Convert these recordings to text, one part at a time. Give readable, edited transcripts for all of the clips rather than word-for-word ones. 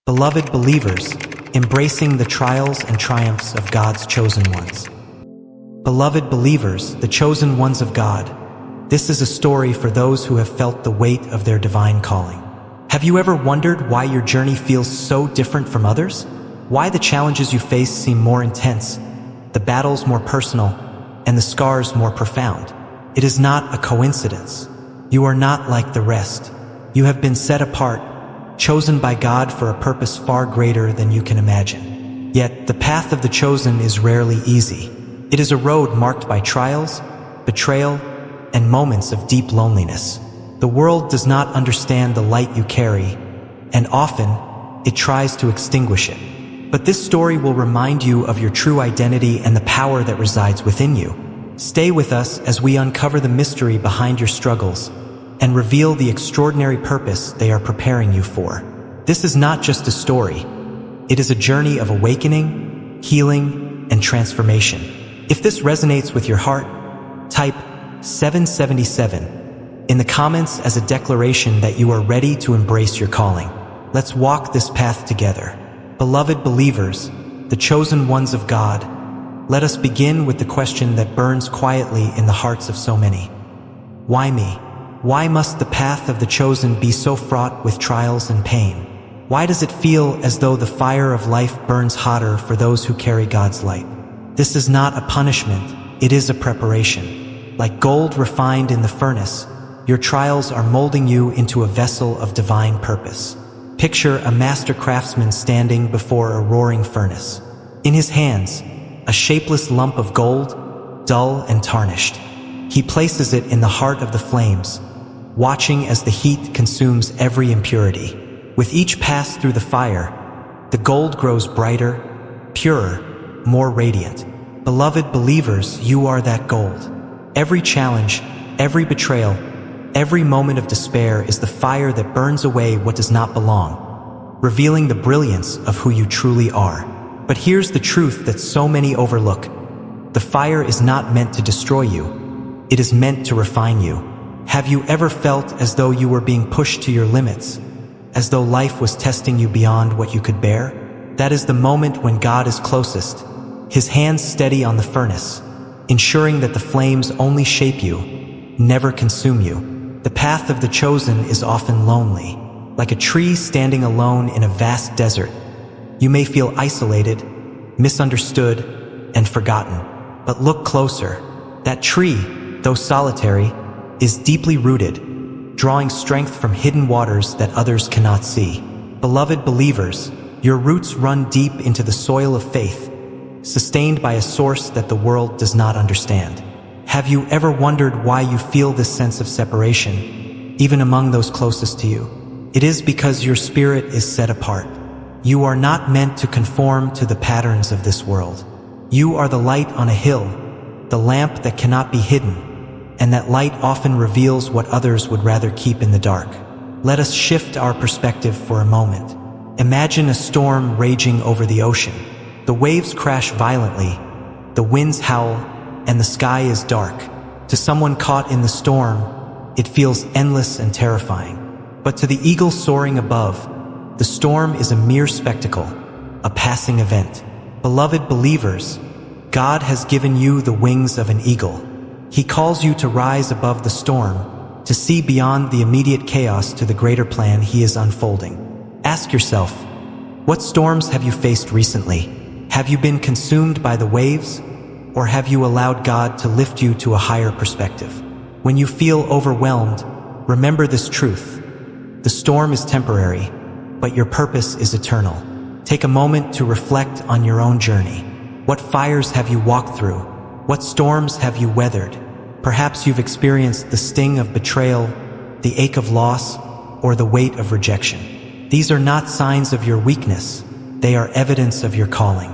Beloved believers, embracing the trials and triumphs of God's chosen ones. Beloved believers, the chosen ones of God, this is a story for those who have felt the weight of their divine calling. Have you ever wondered why your journey feels so different from others? Why the challenges you face seem more intense, the battles more personal, and the scars more profound? It is not a coincidence. You are not like the rest. You have been set apart, chosen by God for a purpose far greater than you can imagine. Yet, the path of the chosen is rarely easy. It is a road marked by trials, betrayal, and moments of deep loneliness. The world does not understand the light you carry, and often, it tries to extinguish it. But this story will remind you of your true identity and the power that resides within you. Stay with us as we uncover the mystery behind your struggles and reveal the extraordinary purpose they are preparing you for. This is not just a story. It is a journey of awakening, healing, and transformation. If this resonates with your heart, type 777 in the comments as a declaration that you are ready to embrace your calling. Let's walk this path together. Beloved believers, the chosen ones of God, let us begin with the question that burns quietly in the hearts of so many. Why me? Why must the path of the chosen be so fraught with trials and pain? Why does it feel as though the fire of life burns hotter for those who carry God's light? This is not a punishment, it is a preparation. Like gold refined in the furnace, your trials are molding you into a vessel of divine purpose. Picture a master craftsman standing before a roaring furnace. In his hands, a shapeless lump of gold, dull and tarnished. He places it in the heart of the flames, watching as the heat consumes every impurity. With each pass through the fire, the gold grows brighter, purer, more radiant. Beloved believers, you are that gold. Every challenge, every betrayal, every moment of despair is the fire that burns away what does not belong, revealing the brilliance of who you truly are. But here's the truth that so many overlook. The fire is not meant to destroy you. It is meant to refine you. Have you ever felt as though you were being pushed to your limits, as though life was testing you beyond what you could bear? That is the moment when God is closest, His hands steady on the furnace, ensuring that the flames only shape you, never consume you. The path of the chosen is often lonely, like a tree standing alone in a vast desert. You may feel isolated, misunderstood, and forgotten. But look closer. That tree, though solitary, is deeply rooted, drawing strength from hidden waters that others cannot see. Beloved believers, your roots run deep into the soil of faith, sustained by a source that the world does not understand. Have you ever wondered why you feel this sense of separation, even among those closest to you? It is because your spirit is set apart. You are not meant to conform to the patterns of this world. You are the light on a hill, the lamp that cannot be hidden, and that light often reveals what others would rather keep in the dark. Let us shift our perspective for a moment. Imagine a storm raging over the ocean. The waves crash violently, the winds howl, and the sky is dark. To someone caught in the storm, it feels endless and terrifying. But to the eagle soaring above, the storm is a mere spectacle, a passing event. Beloved believers, God has given you the wings of an eagle. He calls you to rise above the storm, to see beyond the immediate chaos to the greater plan He is unfolding. Ask yourself, what storms have you faced recently? Have you been consumed by the waves, or have you allowed God to lift you to a higher perspective? When you feel overwhelmed, remember this truth. The storm is temporary, but your purpose is eternal. Take a moment to reflect on your own journey. What fires have you walked through? What storms have you weathered? Perhaps you've experienced the sting of betrayal, the ache of loss, or the weight of rejection. These are not signs of your weakness. They are evidence of your calling.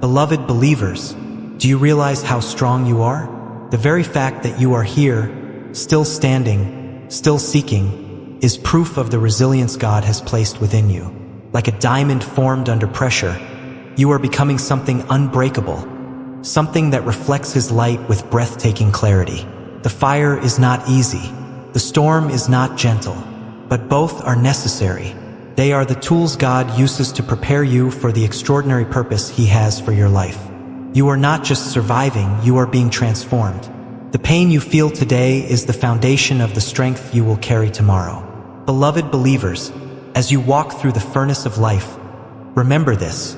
Beloved believers, do you realize how strong you are? The very fact that you are here, still standing, still seeking, is proof of the resilience God has placed within you. Like a diamond formed under pressure, you are becoming something unbreakable, something that reflects His light with breathtaking clarity. The fire is not easy, the storm is not gentle, but both are necessary. They are the tools God uses to prepare you for the extraordinary purpose He has for your life. You are not just surviving, you are being transformed. The pain you feel today is the foundation of the strength you will carry tomorrow. Beloved believers, as you walk through the furnace of life, remember this: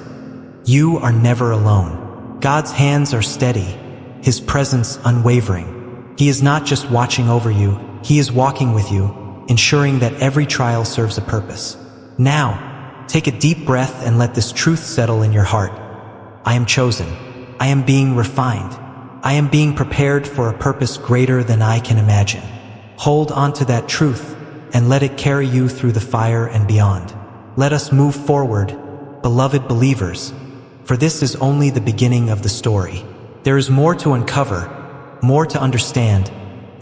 you are never alone. God's hands are steady, His presence unwavering. He is not just watching over you, He is walking with you, ensuring that every trial serves a purpose. Now, take a deep breath and let this truth settle in your heart. I am chosen. I am being refined. I am being prepared for a purpose greater than I can imagine. Hold on to that truth and let it carry you through the fire and beyond. Let us move forward, beloved believers, for this is only the beginning of the story. There is more to uncover, more to understand,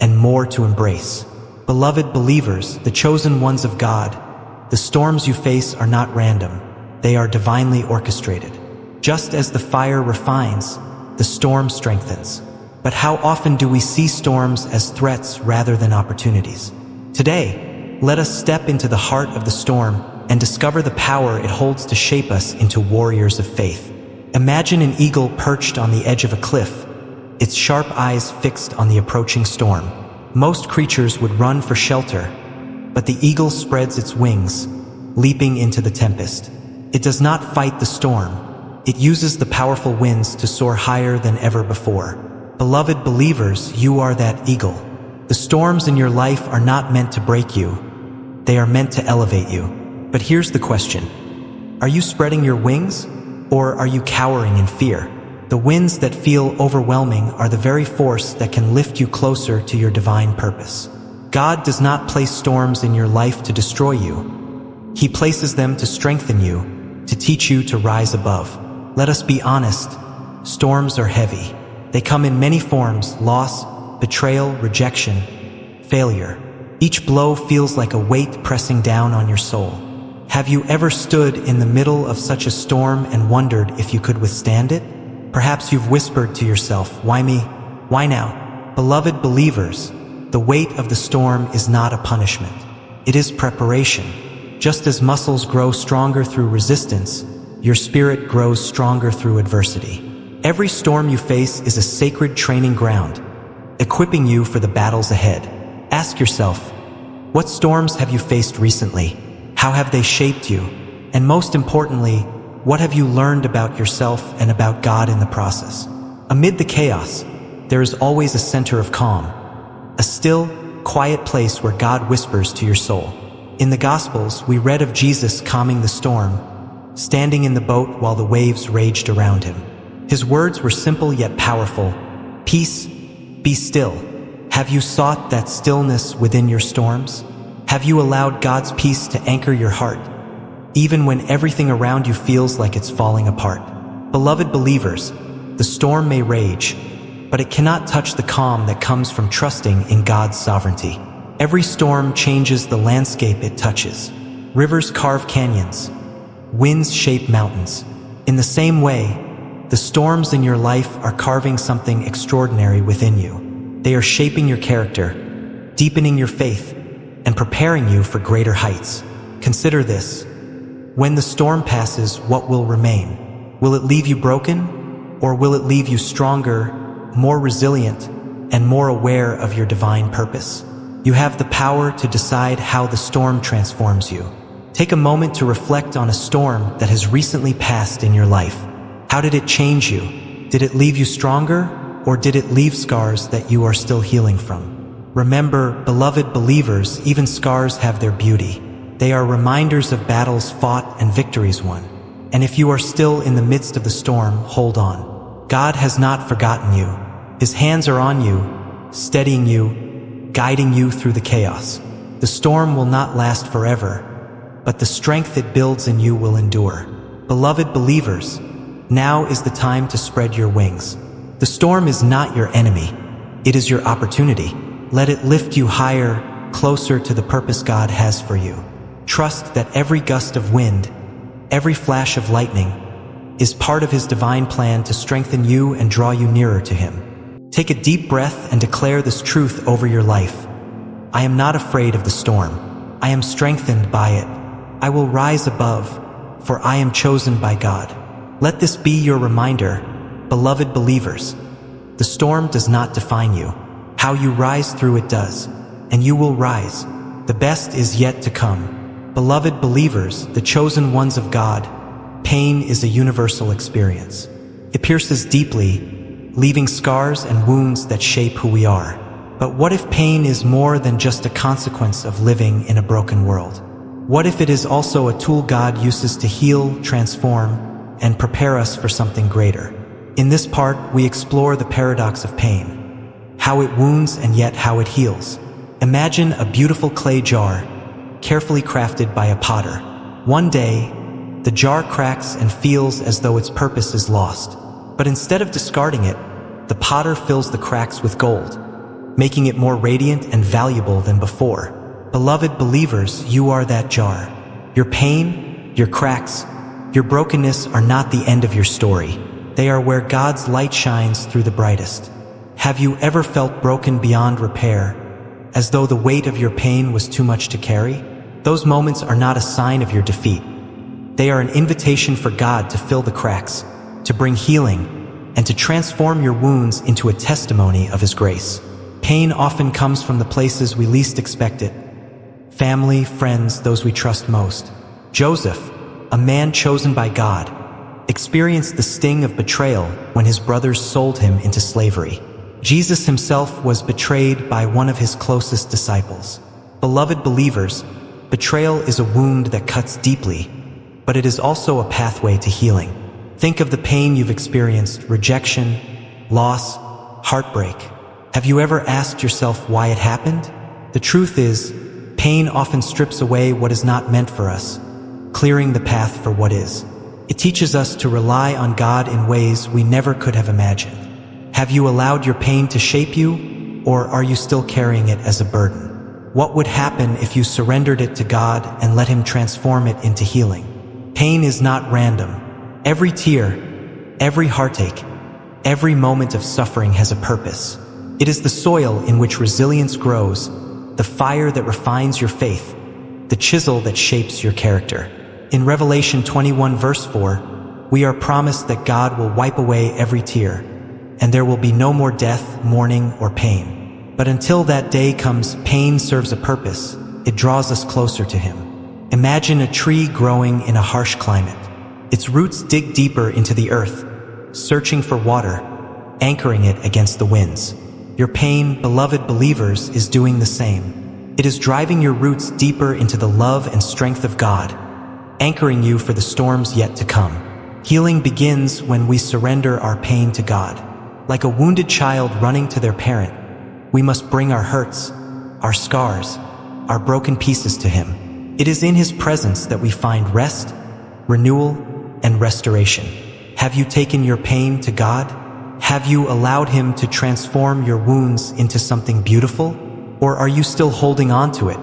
and more to embrace. Beloved believers, the chosen ones of God, the storms you face are not random. They are divinely orchestrated. Just as the fire refines, the storm strengthens. But how often do we see storms as threats rather than opportunities? Today, let us step into the heart of the storm and discover the power it holds to shape us into warriors of faith. Imagine an eagle perched on the edge of a cliff, its sharp eyes fixed on the approaching storm. Most creatures would run for shelter, but the eagle spreads its wings, leaping into the tempest. It does not fight the storm. It uses the powerful winds to soar higher than ever before. Beloved believers, you are that eagle. The storms in your life are not meant to break you. They are meant to elevate you. But here's the question: are you spreading your wings, or are you cowering in fear? The winds that feel overwhelming are the very force that can lift you closer to your divine purpose. God does not place storms in your life to destroy you. He places them to strengthen you, to teach you to rise above. Let us be honest, storms are heavy. They come in many forms: loss, betrayal, rejection, failure. Each blow feels like a weight pressing down on your soul. Have you ever stood in the middle of such a storm and wondered if you could withstand it? Perhaps you've whispered to yourself, "Why me? Why now?" Beloved believers, the weight of the storm is not a punishment. It is preparation. Just as muscles grow stronger through resistance, your spirit grows stronger through adversity. Every storm you face is a sacred training ground, equipping you for the battles ahead. Ask yourself, what storms have you faced recently? How have they shaped you? And most importantly, what have you learned about yourself and about God in the process? Amid the chaos, there is always a center of calm, a still, quiet place where God whispers to your soul. In the Gospels, we read of Jesus calming the storm, standing in the boat while the waves raged around him. His words were simple yet powerful. "Peace, be still." Have you sought that stillness within your storms? Have you allowed God's peace to anchor your heart, even when everything around you feels like it's falling apart? Beloved believers, the storm may rage, but it cannot touch the calm that comes from trusting in God's sovereignty. Every storm changes the landscape it touches. Rivers carve canyons. Winds shape mountains. In the same way, the storms in your life are carving something extraordinary within you. They are shaping your character, deepening your faith, and preparing you for greater heights. Consider this: when the storm passes, what will remain? Will it leave you broken, or will it leave you stronger, more resilient, and more aware of your divine purpose? You have the power to decide how the storm transforms you. Take a moment to reflect on a storm that has recently passed in your life. How did it change you? Did it leave you stronger, or did it leave scars that you are still healing from? Remember, beloved believers, even scars have their beauty. They are reminders of battles fought and victories won. And if you are still in the midst of the storm, hold on. God has not forgotten you. His hands are on you, steadying you, guiding you through the chaos. The storm will not last forever, but the strength it builds in you will endure. Beloved believers, now is the time to spread your wings. The storm is not your enemy. It is your opportunity. Let it lift you higher, closer to the purpose God has for you. Trust that every gust of wind, every flash of lightning, is part of His divine plan to strengthen you and draw you nearer to Him. Take a deep breath and declare this truth over your life. I am not afraid of the storm. I am strengthened by it. I will rise above, for I am chosen by God. Let this be your reminder, beloved believers. The storm does not define you. How you rise through it does, and you will rise. The best is yet to come. Beloved believers, the chosen ones of God, pain is a universal experience. It pierces deeply, leaving scars and wounds that shape who we are. But what if pain is more than just a consequence of living in a broken world? What if it is also a tool God uses to heal, transform, and prepare us for something greater? In this part, we explore the paradox of pain, how it wounds and yet how it heals. Imagine a beautiful clay jar, carefully crafted by a potter. One day, the jar cracks and feels as though its purpose is lost. But instead of discarding it, the potter fills the cracks with gold, making it more radiant and valuable than before. Beloved believers, you are that jar. Your pain, your cracks, your brokenness are not the end of your story. They are where God's light shines through the brightest. Have you ever felt broken beyond repair, as though the weight of your pain was too much to carry? Those moments are not a sign of your defeat. They are an invitation for God to fill the cracks, to bring healing, and to transform your wounds into a testimony of His grace. Pain often comes from the places we least expect it. Family, friends, those we trust most. Joseph, a man chosen by God, experienced the sting of betrayal when his brothers sold him into slavery. Jesus himself was betrayed by one of his closest disciples. Beloved believers, betrayal is a wound that cuts deeply, but it is also a pathway to healing. Think of the pain you've experienced: rejection, loss, heartbreak. Have you ever asked yourself why it happened? The truth is, pain often strips away what is not meant for us, clearing the path for what is. It teaches us to rely on God in ways we never could have imagined. Have you allowed your pain to shape you, or are you still carrying it as a burden? What would happen if you surrendered it to God and let Him transform it into healing? Pain is not random. Every tear, every heartache, every moment of suffering has a purpose. It is the soil in which resilience grows, the fire that refines your faith, the chisel that shapes your character. In Revelation 21 verse 4, we are promised that God will wipe away every tear, and there will be no more death, mourning, or pain. But until that day comes, pain serves a purpose. It draws us closer to Him. Imagine a tree growing in a harsh climate. Its roots dig deeper into the earth, searching for water, anchoring it against the winds. Your pain, beloved believers, is doing the same. It is driving your roots deeper into the love and strength of God, anchoring you for the storms yet to come. Healing begins when we surrender our pain to God. Like a wounded child running to their parent, we must bring our hurts, our scars, our broken pieces to Him. It is in His presence that we find rest, renewal, and restoration. Have you taken your pain to God? Have you allowed Him to transform your wounds into something beautiful? Or are you still holding on to it,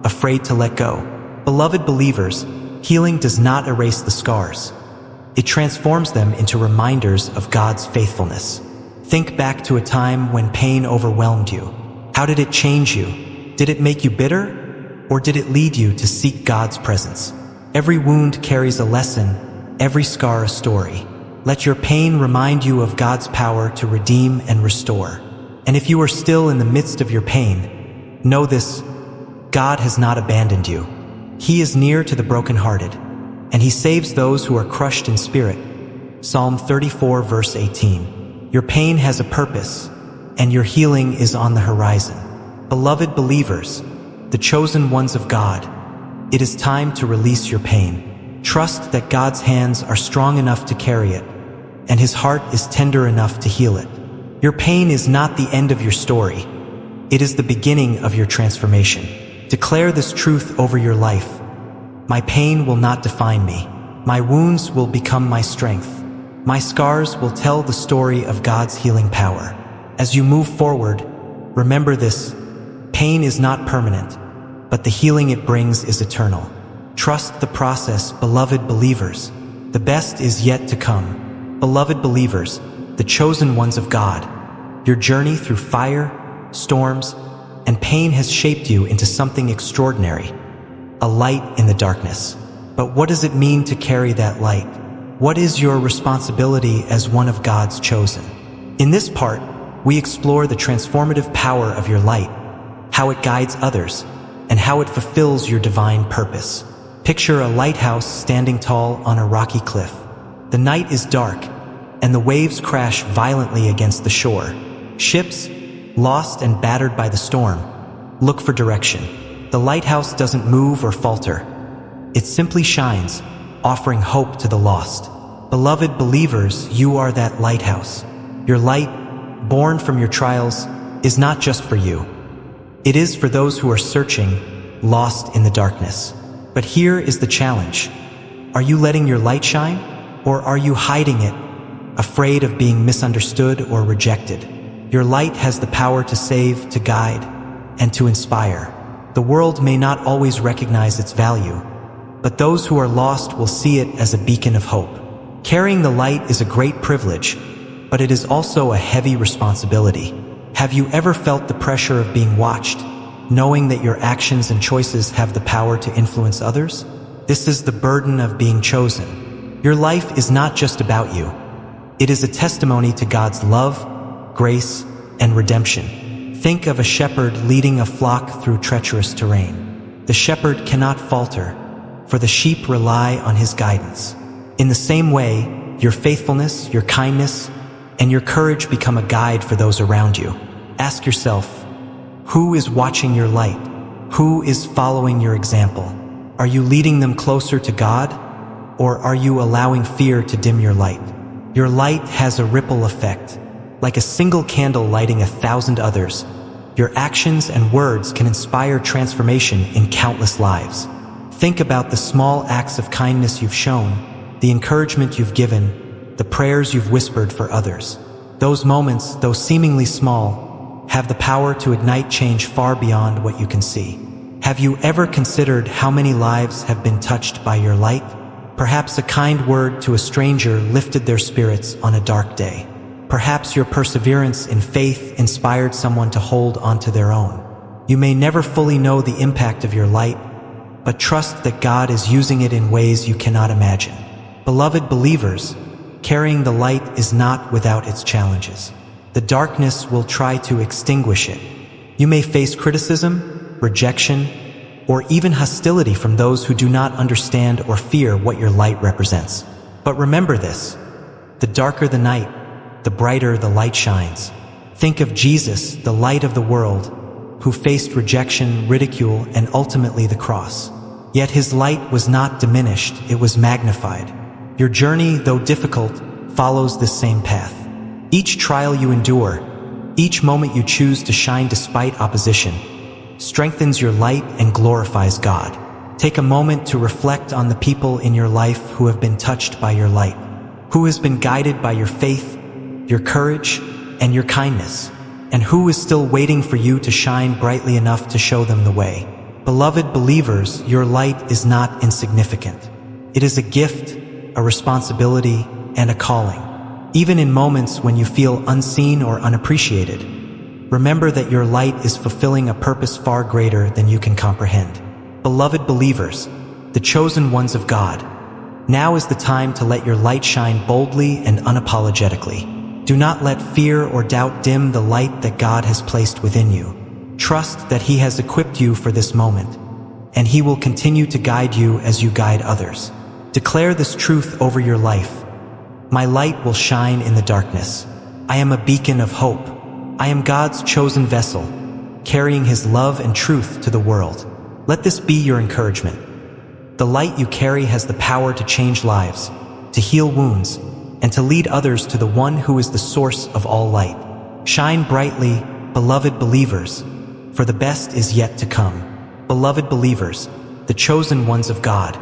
afraid to let go? Beloved believers, healing does not erase the scars. It transforms them into reminders of God's faithfulness. Think back to a time when pain overwhelmed you. How did it change you? Did it make you bitter? Or did it lead you to seek God's presence? Every wound carries a lesson, every scar a story. Let your pain remind you of God's power to redeem and restore. And if you are still in the midst of your pain, know this: God has not abandoned you. He is near to the brokenhearted, and He saves those who are crushed in spirit. Psalm 34 verse 18. Your pain has a purpose, and your healing is on the horizon. Beloved believers, the chosen ones of God, it is time to release your pain. Trust that God's hands are strong enough to carry it, and His heart is tender enough to heal it. Your pain is not the end of your story. It is the beginning of your transformation. Declare this truth over your life: my pain will not define me. My wounds will become my strength. My scars will tell the story of God's healing power. As you move forward, remember this: pain is not permanent, but the healing it brings is eternal. Trust the process, beloved believers. The best is yet to come. Beloved believers, the chosen ones of God, your journey through fire, storms, and pain has shaped you into something extraordinary. a light in the darkness. But what does it mean to carry that light? What is your responsibility as one of God's chosen? In this part, we explore the transformative power of your light, how it guides others, and how it fulfills your divine purpose. Picture a lighthouse standing tall on a rocky cliff. The night is dark, and the waves crash violently against the shore. Ships, lost and battered by the storm, look for direction. The lighthouse doesn't move or falter. It simply shines, offering hope to the lost. Beloved believers, you are that lighthouse. Your light, born from your trials, is not just for you. It is for those who are searching, lost in the darkness. But here is the challenge. Are you letting your light shine, or are you hiding it, afraid of being misunderstood or rejected? Your light has the power to save, to guide, and to inspire. The world may not always recognize its value, but those who are lost will see it as a beacon of hope. Carrying the light is a great privilege, but it is also a heavy responsibility. Have you ever felt the pressure of being watched, knowing that your actions and choices have the power to influence others? This is the burden of being chosen. Your life is not just about you. It is a testimony to God's love, grace, and redemption. Think of a shepherd leading a flock through treacherous terrain. The shepherd cannot falter, for the sheep rely on his guidance. In the same way, your faithfulness, your kindness, and your courage become a guide for those around you. Ask yourself, who is watching your light? Who is following your example? Are you leading them closer to God, or are you allowing fear to dim your light? Your light has a ripple effect. Like a single candle lighting 1,000 others, your actions and words can inspire transformation in countless lives. Think about the small acts of kindness you've shown, the encouragement you've given, the prayers you've whispered for others. Those moments, though seemingly small, have the power to ignite change far beyond what you can see. Have you ever considered how many lives have been touched by your light? Perhaps a kind word to a stranger lifted their spirits on a dark day. Perhaps your perseverance in faith inspired someone to hold onto their own. You may never fully know the impact of your light, but trust that God is using it in ways you cannot imagine. Beloved believers, carrying the light is not without its challenges. The darkness will try to extinguish it. You may face criticism, rejection, or even hostility from those who do not understand or fear what your light represents. But remember this: the darker the night, the brighter the light shines. Think of Jesus, the light of the world, who faced rejection, ridicule, and ultimately the cross. Yet his light was not diminished, it was magnified. Your journey, though difficult, follows this same path. Each trial you endure, each moment you choose to shine despite opposition, strengthens your light and glorifies God. Take a moment to reflect on the people in your life who have been touched by your light, who has been guided by your faith, your courage, and your kindness, and who is still waiting for you to shine brightly enough to show them the way. Beloved believers, your light is not insignificant. It is a gift, a responsibility, and a calling. Even in moments when you feel unseen or unappreciated, remember that your light is fulfilling a purpose far greater than you can comprehend. Beloved believers, the chosen ones of God, now is the time to let your light shine boldly and unapologetically. Do not let fear or doubt dim the light that God has placed within you. Trust that He has equipped you for this moment, and He will continue to guide you as you guide others. Declare this truth over your life: my light will shine in the darkness. I am a beacon of hope. I am God's chosen vessel, carrying His love and truth to the world. Let this be your encouragement. The light you carry has the power to change lives, to heal wounds, and to lead others to the one who is the source of all light. Shine brightly, beloved believers, for the best is yet to come. Beloved believers, the chosen ones of God,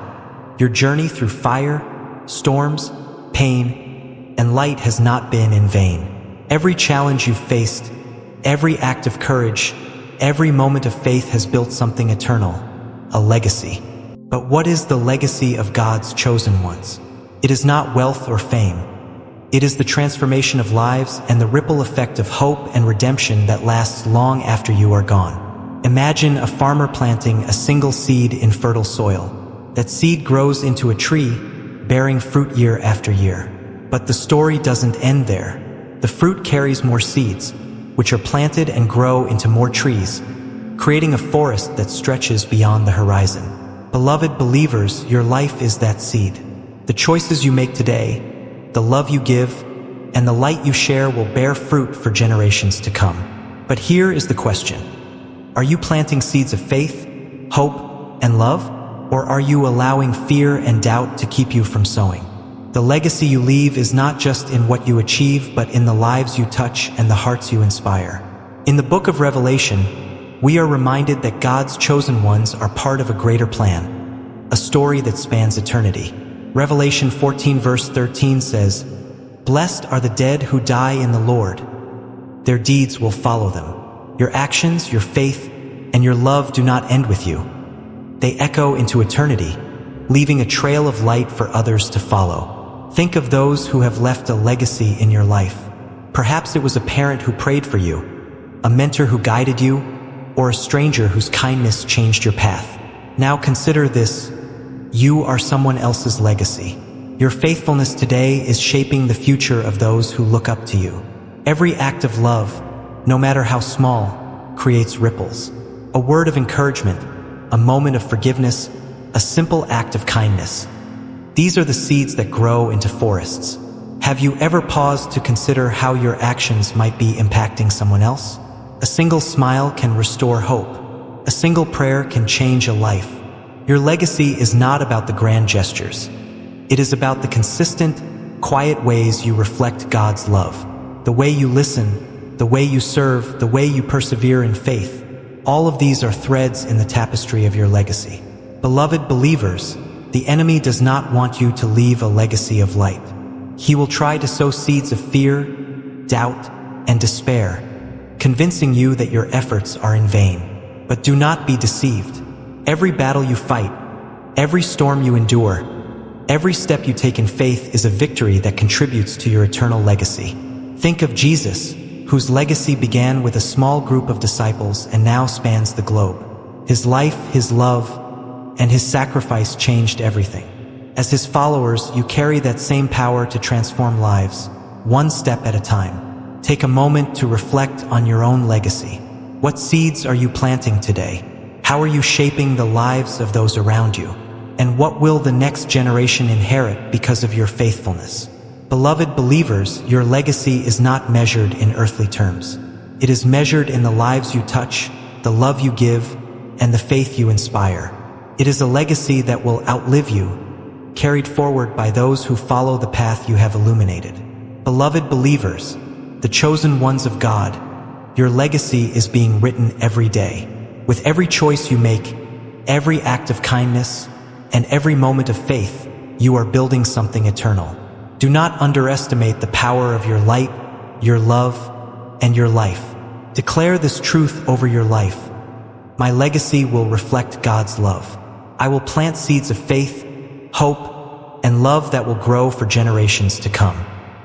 your journey through fire, storms, pain, and light has not been in vain. Every challenge you've faced, every act of courage, every moment of faith has built something eternal, a legacy. But what is the legacy of God's chosen ones? It is not wealth or fame. It is the transformation of lives and the ripple effect of hope and redemption that lasts long after you are gone. Imagine a farmer planting a single seed in fertile soil. That seed grows into a tree, bearing fruit year after year. But the story doesn't end there. The fruit carries more seeds, which are planted and grow into more trees, creating a forest that stretches beyond the horizon. Beloved believers, your life is that seed. The choices you make today, the love you give, and the light you share will bear fruit for generations to come. But here is the question. Are you planting seeds of faith, hope, and love? Or are you allowing fear and doubt to keep you from sowing? The legacy you leave is not just in what you achieve, but in the lives you touch and the hearts you inspire. In the book of Revelation, we are reminded that God's chosen ones are part of a greater plan, a story that spans eternity. Revelation 14 verse 13 says, "Blessed are the dead who die in the Lord. Their deeds will follow them. Your actions, your faith, and your love do not end with you. They echo into eternity, leaving a trail of light for others to follow." Think of those who have left a legacy in your life. Perhaps it was a parent who prayed for you, a mentor who guided you, or a stranger whose kindness changed your path. Now consider this: you are someone else's legacy. Your faithfulness today is shaping the future of those who look up to you. Every act of love, no matter how small, creates ripples. A word of encouragement, a moment of forgiveness, a simple act of kindness. These are the seeds that grow into forests. Have you ever paused to consider how your actions might be impacting someone else? A single smile can restore hope. A single prayer can change a life. Your legacy is not about the grand gestures. It is about the consistent, quiet ways you reflect God's love. The way you listen, the way you serve, the way you persevere in faith. All of these are threads in the tapestry of your legacy. Beloved believers, the enemy does not want you to leave a legacy of light. He will try to sow seeds of fear, doubt, and despair, convincing you that your efforts are in vain. But do not be deceived. Every battle you fight, every storm you endure, every step you take in faith is a victory that contributes to your eternal legacy. Think of Jesus, whose legacy began with a small group of disciples and now spans the globe. His life, his love, and his sacrifice changed everything. As his followers, you carry that same power to transform lives, one step at a time. Take a moment to reflect on your own legacy. What seeds are you planting today? How are you shaping the lives of those around you? And what will the next generation inherit because of your faithfulness? Beloved believers, your legacy is not measured in earthly terms. It is measured in the lives you touch, the love you give, and the faith you inspire. It is a legacy that will outlive you, carried forward by those who follow the path you have illuminated. Beloved believers, the chosen ones of God, your legacy is being written every day. With every choice you make, every act of kindness, and every moment of faith, you are building something eternal. Do not underestimate the power of your light, your love, and your life. Declare this truth over your life. My legacy will reflect God's love. I will plant seeds of faith, hope, and love that will grow for generations to come.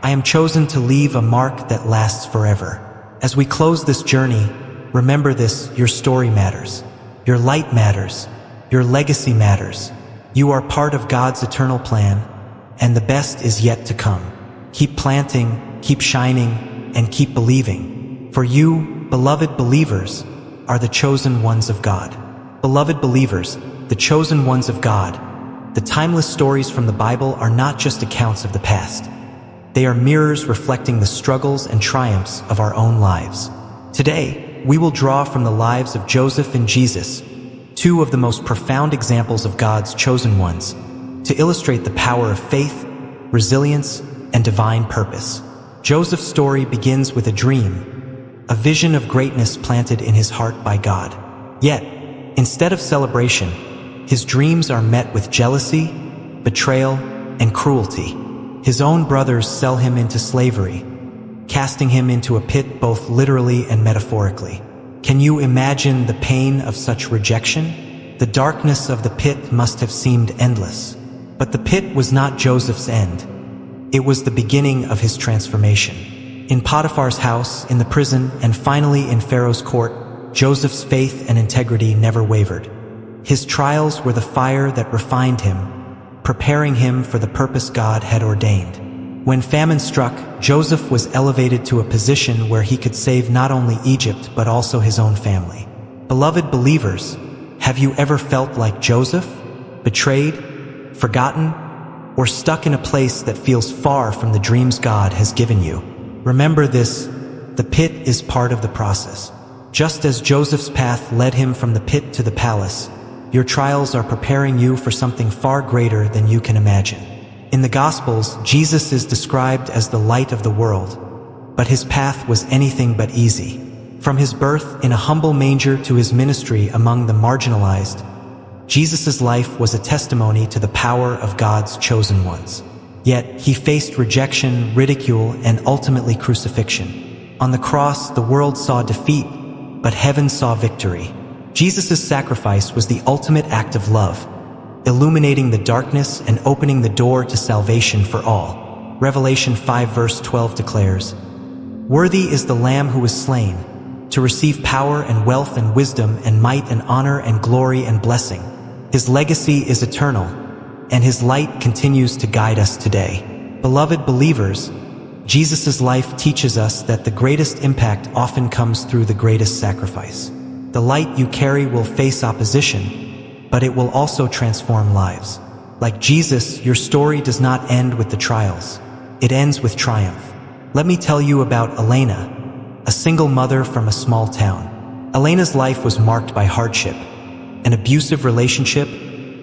I am chosen to leave a mark that lasts forever. As we close this journey, remember this: your story matters. Your light matters. Your legacy matters. You are part of God's eternal plan, and the best is yet to come. Keep planting, keep shining, and keep believing. For you, beloved believers, are the chosen ones of God. Beloved believers, the chosen ones of God, the timeless stories from the Bible are not just accounts of the past. They are mirrors reflecting the struggles and triumphs of our own lives. Today, we will draw from the lives of Joseph and Jesus, two of the most profound examples of God's chosen ones, to illustrate the power of faith, resilience, and divine purpose. Joseph's story begins with a dream, a vision of greatness planted in his heart by God. Yet, instead of celebration, his dreams are met with jealousy, betrayal, and cruelty. His own brothers sell him into slavery, casting him into a pit both literally and metaphorically. Can you imagine the pain of such rejection? The darkness of the pit must have seemed endless. But the pit was not Joseph's end. It was the beginning of his transformation. In Potiphar's house, in the prison, and finally in Pharaoh's court, Joseph's faith and integrity never wavered. His trials were the fire that refined him, preparing him for the purpose God had ordained. When famine struck, Joseph was elevated to a position where he could save not only Egypt but also his own family. Beloved believers, have you ever felt like Joseph? Betrayed, forgotten, or stuck in a place that feels far from the dreams God has given you? Remember this: the pit is part of the process. Just as Joseph's path led him from the pit to the palace, your trials are preparing you for something far greater than you can imagine. In the Gospels, Jesus is described as the light of the world, but his path was anything but easy. From his birth in a humble manger to his ministry among the marginalized, Jesus' life was a testimony to the power of God's chosen ones. Yet, he faced rejection, ridicule, and ultimately crucifixion. On the cross, the world saw defeat, but heaven saw victory. Jesus' sacrifice was the ultimate act of love, illuminating the darkness and opening the door to salvation for all. Revelation 5 verse 12 declares, "Worthy is the Lamb who was slain, to receive power and wealth and wisdom and might and honor and glory and blessing. His legacy is eternal, and his light continues to guide us today." Beloved believers, Jesus' life teaches us that the greatest impact often comes through the greatest sacrifice. The light you carry will face opposition, but it will also transform lives. Like Jesus, your story does not end with the trials. It ends with triumph. Let me tell you about Elena, a single mother from a small town. Elena's life was marked by hardship, an abusive relationship,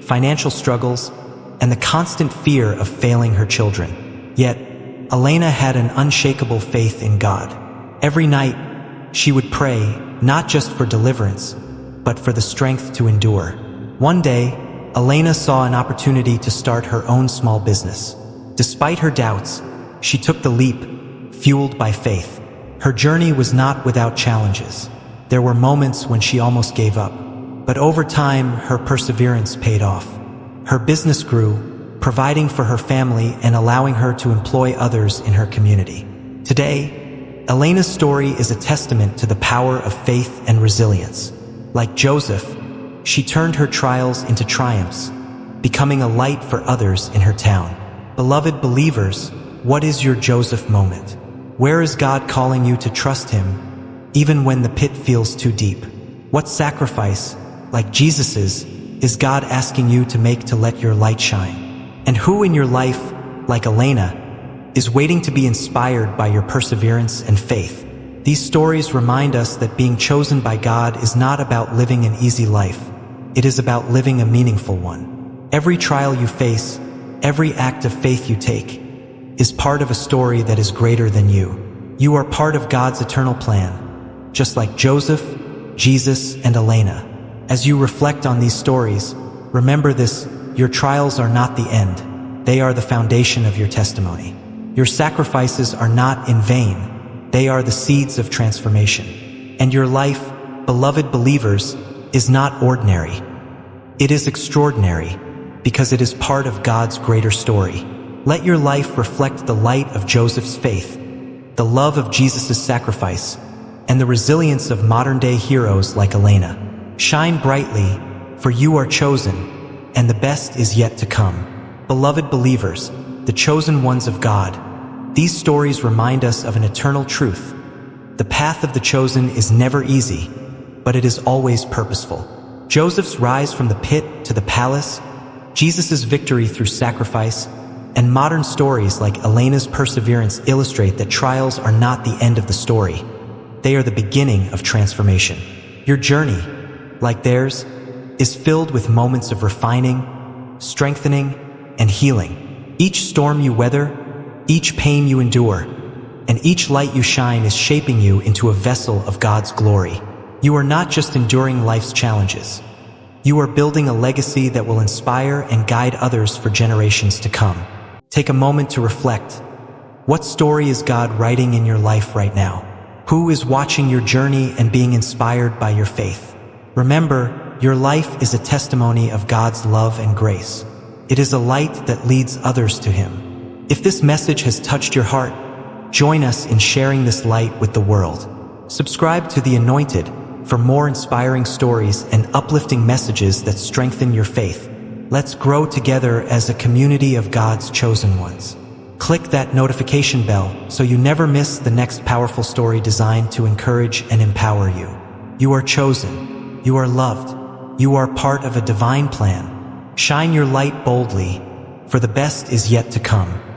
financial struggles, and the constant fear of failing her children. Yet, Elena had an unshakable faith in God. Every night, she would pray, not just for deliverance, but for the strength to endure. One day, Elena saw an opportunity to start her own small business. Despite her doubts, she took the leap, fueled by faith. Her journey was not without challenges. There were moments when she almost gave up. But over time, her perseverance paid off. Her business grew, providing for her family and allowing her to employ others in her community. Today, Elena's story is a testament to the power of faith and resilience. Like Joseph, she turned her trials into triumphs, becoming a light for others in her town. Beloved believers, what is your Joseph moment? Where is God calling you to trust him, even when the pit feels too deep? What sacrifice, like Jesus's, is God asking you to make to let your light shine? And who in your life, like Elena, is waiting to be inspired by your perseverance and faith? These stories remind us that being chosen by God is not about living an easy life. It is about living a meaningful one. Every trial you face, every act of faith you take, is part of a story that is greater than you. You are part of God's eternal plan, just like Joseph, Jesus, and Elena. As you reflect on these stories, remember this: your trials are not the end. They are the foundation of your testimony. Your sacrifices are not in vain. They are the seeds of transformation. And your life, beloved believers, is not ordinary. It is extraordinary, because it is part of God's greater story. Let your life reflect the light of Joseph's faith, the love of Jesus' sacrifice, and the resilience of modern-day heroes like Elena. Shine brightly, for you are chosen, and the best is yet to come. Beloved believers, the chosen ones of God, these stories remind us of an eternal truth. The path of the chosen is never easy, but it is always purposeful. Joseph's rise from the pit to the palace, Jesus' victory through sacrifice, and modern stories like Elena's perseverance illustrate that trials are not the end of the story. They are the beginning of transformation. Your journey, like theirs, is filled with moments of refining, strengthening, and healing. Each storm you weather, each pain you endure, and each light you shine is shaping you into a vessel of God's glory. You are not just enduring life's challenges. You are building a legacy that will inspire and guide others for generations to come. Take a moment to reflect. What story is God writing in your life right now? Who is watching your journey and being inspired by your faith? Remember, your life is a testimony of God's love and grace. It is a light that leads others to him. If this message has touched your heart, join us in sharing this light with the world. Subscribe to The Anointed for more inspiring stories and uplifting messages that strengthen your faith. Let's grow together as a community of God's chosen ones. Click that notification bell so you never miss the next powerful story designed to encourage and empower you. You are chosen. You are loved. You are part of a divine plan. Shine your light boldly, for the best is yet to come.